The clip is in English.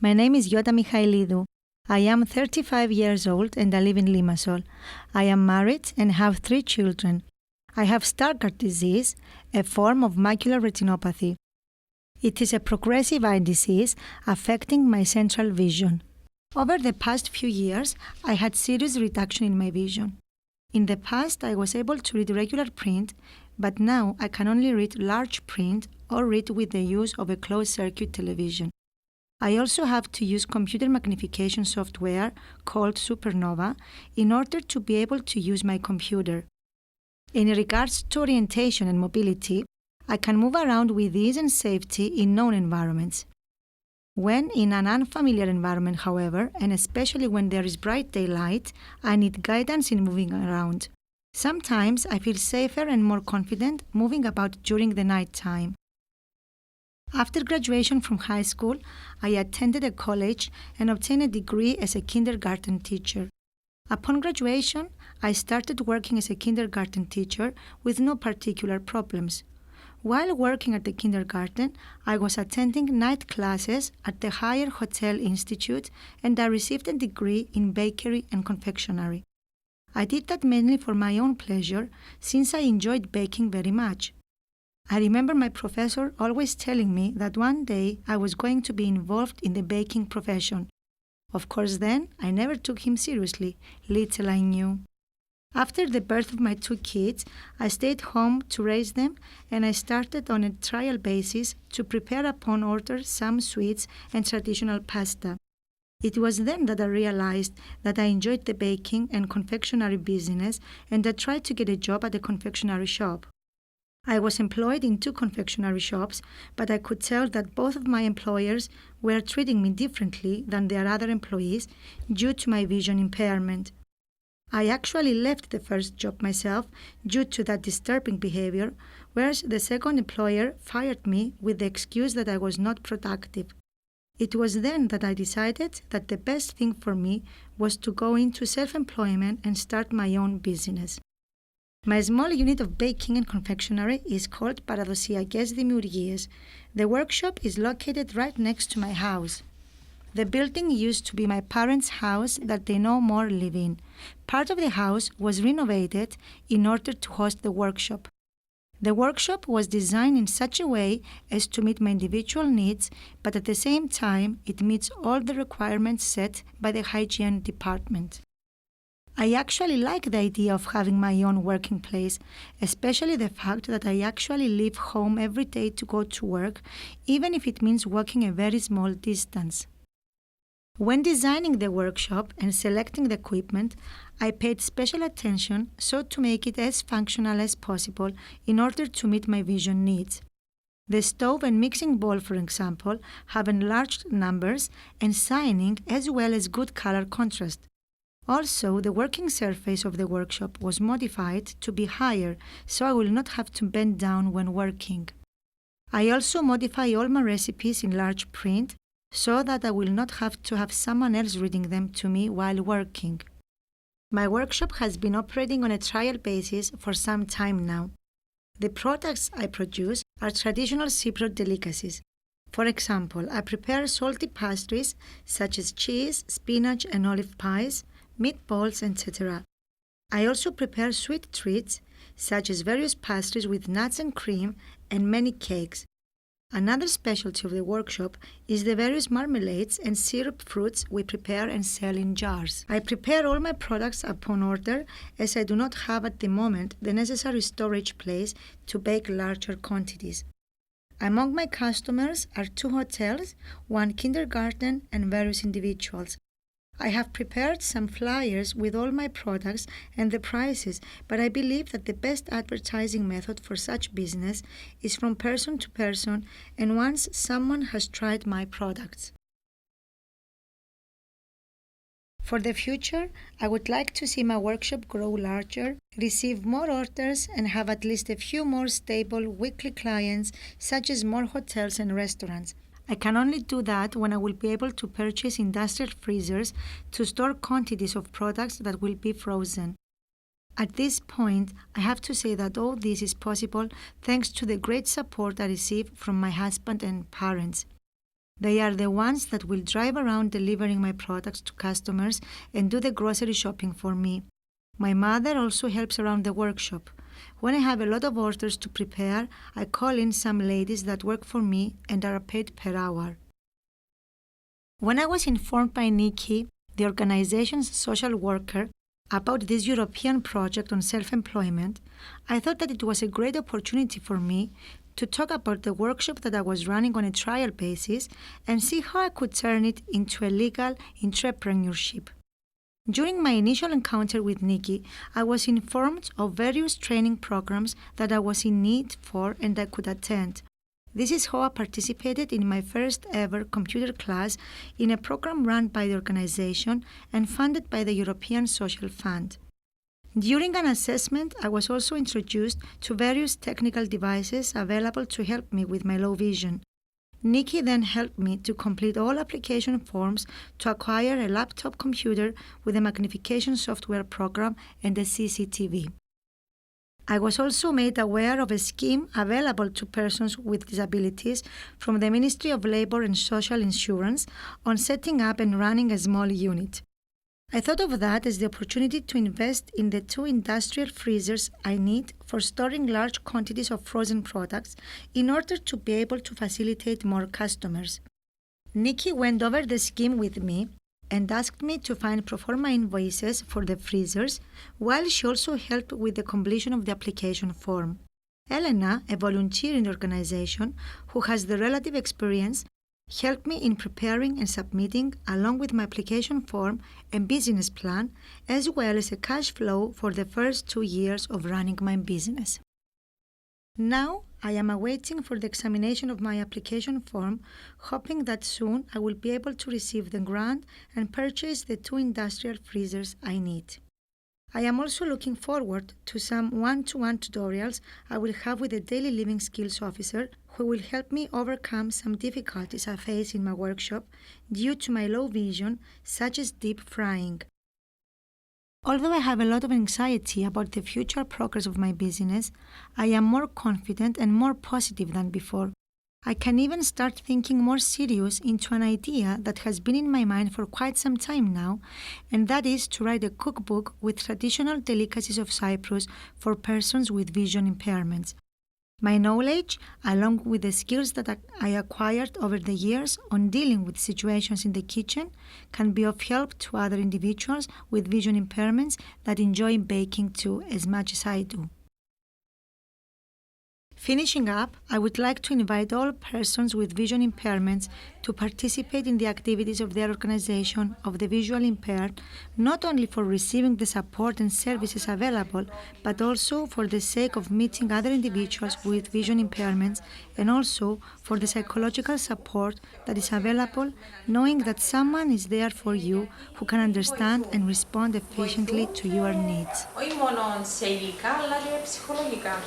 My name is Yota Michailidou. I am 35 years old and I live in Limassol. I am married and have 3 children. I have Stargardt disease, a form of macular retinopathy. It is a progressive eye disease affecting my central vision. Over the past few years, I had serious reduction in my vision. In the past, I was able to read regular print, but now I can only read large print or read with the use of a closed-circuit television. I also have to use computer magnification software called Supernova in order to be able to use my computer. In regards to orientation and mobility, I can move around with ease and safety in known environments. When in an unfamiliar environment, however, and especially when there is bright daylight, I need guidance in moving around. Sometimes I feel safer and more confident moving about during the night time. After graduation from high school, I attended a college and obtained a degree as a kindergarten teacher. Upon graduation, I started working as a kindergarten teacher with no particular problems. While working at the kindergarten, I was attending night classes at the Higher Hotel Institute and I received a degree in bakery and confectionery. I did that mainly for my own pleasure since I enjoyed baking very much. I remember my professor always telling me that one day I was going to be involved in the baking profession. Of course then, I never took him seriously, little I knew. After the birth of my 2 kids, I stayed home to raise them and I started on a trial basis to prepare upon order some sweets and traditional pasta. It was then that I realized that I enjoyed the baking and confectionery business and I tried to get a job at a confectionery shop. I was employed in 2 confectionery shops, but I could tell that both of my employers were treating me differently than their other employees due to my vision impairment. I actually left the first job myself due to that disturbing behavior, whereas the second employer fired me with the excuse that I was not productive. It was then that I decided that the best thing for me was to go into self-employment and start my own business. My small unit of baking and confectionery is called Paradosιακές Δημιουργίες. The workshop is located right next to my house. The building used to be my parents' house that they no more live in. Part of the house was renovated in order to host the workshop. The workshop was designed in such a way as to meet my individual needs, but at the same time it meets all the requirements set by the hygiene department. I actually like the idea of having my own working place, especially the fact that I actually leave home every day to go to work, even if it means walking a very small distance. When designing the workshop and selecting the equipment, I paid special attention so to make it as functional as possible in order to meet my vision needs. The stove and mixing bowl, for example, have enlarged numbers and signing as well as good color contrast. Also, the working surface of the workshop was modified to be higher, so I will not have to bend down when working. I also modify all my recipes in large print so that I will not have to have someone else reading them to me while working. My workshop has been operating on a trial basis for some time now. The products I produce are traditional Cypriot delicacies. For example, I prepare salty pastries such as cheese, spinach and olive pies, meatballs, etc. I also prepare sweet treats such as various pastries with nuts and cream and many cakes. Another specialty of the workshop is the various marmalades and syrup fruits we prepare and sell in jars. I prepare all my products upon order as I do not have at the moment the necessary storage place to bake larger quantities. Among my customers are 2 hotels, 1 kindergarten and various individuals. I have prepared some flyers with all my products and the prices, but I believe that the best advertising method for such business is from person to person and once someone has tried my products. For the future, I would like to see my workshop grow larger, receive more orders and have at least a few more stable weekly clients such as more hotels and restaurants. I can only do that when I will be able to purchase industrial freezers to store quantities of products that will be frozen. At this point, I have to say that all this is possible thanks to the great support I receive from my husband and parents. They are the ones that will drive around delivering my products to customers and do the grocery shopping for me. My mother also helps around the workshop. When I have a lot of orders to prepare, I call in some ladies that work for me and are paid per hour. When I was informed by Nikki, the organization's social worker, about this European project on self-employment, I thought that it was a great opportunity for me to talk about the workshop that I was running on a trial basis and see how I could turn it into a legal entrepreneurship. During my initial encounter with Nikki, I was informed of various training programs that I was in need for and I could attend. This is how I participated in my first ever computer class in a program run by the organization and funded by the European Social Fund. During an assessment, I was also introduced to various technical devices available to help me with my low vision. Nikki then helped me to complete all application forms to acquire a laptop computer with a magnification software program and a CCTV. I was also made aware of a scheme available to persons with disabilities from the Ministry of Labour and Social Insurance on setting up and running a small unit. I thought of that as the opportunity to invest in the 2 industrial freezers I need for storing large quantities of frozen products in order to be able to facilitate more customers. Nikki went over the scheme with me and asked me to find pro forma invoices for the freezers, while she also helped with the completion of the application form. Elena, a volunteer in the organization who has the relative experience, helped me in preparing and submitting, along with my application form and business plan, as well as a cash flow for the first 2 years of running my business. Now, I am awaiting for the examination of my application form, hoping that soon I will be able to receive the grant and purchase the 2 industrial freezers I need. I am also looking forward to some one-to-one tutorials I will have with a daily living skills officer who will help me overcome some difficulties I face in my workshop due to my low vision, such as deep frying. Although I have a lot of anxiety about the future progress of my business, I am more confident and more positive than before. I can even start thinking more serious into an idea that has been in my mind for quite some time now, and that is to write a cookbook with traditional delicacies of Cyprus for persons with vision impairments. My knowledge, along with the skills that I acquired over the years on dealing with situations in the kitchen, can be of help to other individuals with vision impairments that enjoy baking too as much as I do. Finishing up, I would like to invite all persons with vision impairments to participate in the activities of their organization of the visually impaired, not only for receiving the support and services available, but also for the sake of meeting other individuals with vision impairments and also for the psychological support that is available, knowing that someone is there for you who can understand and respond efficiently to your needs. Όχι μόνο σε υλικά, αλλά και ψυχολογικά.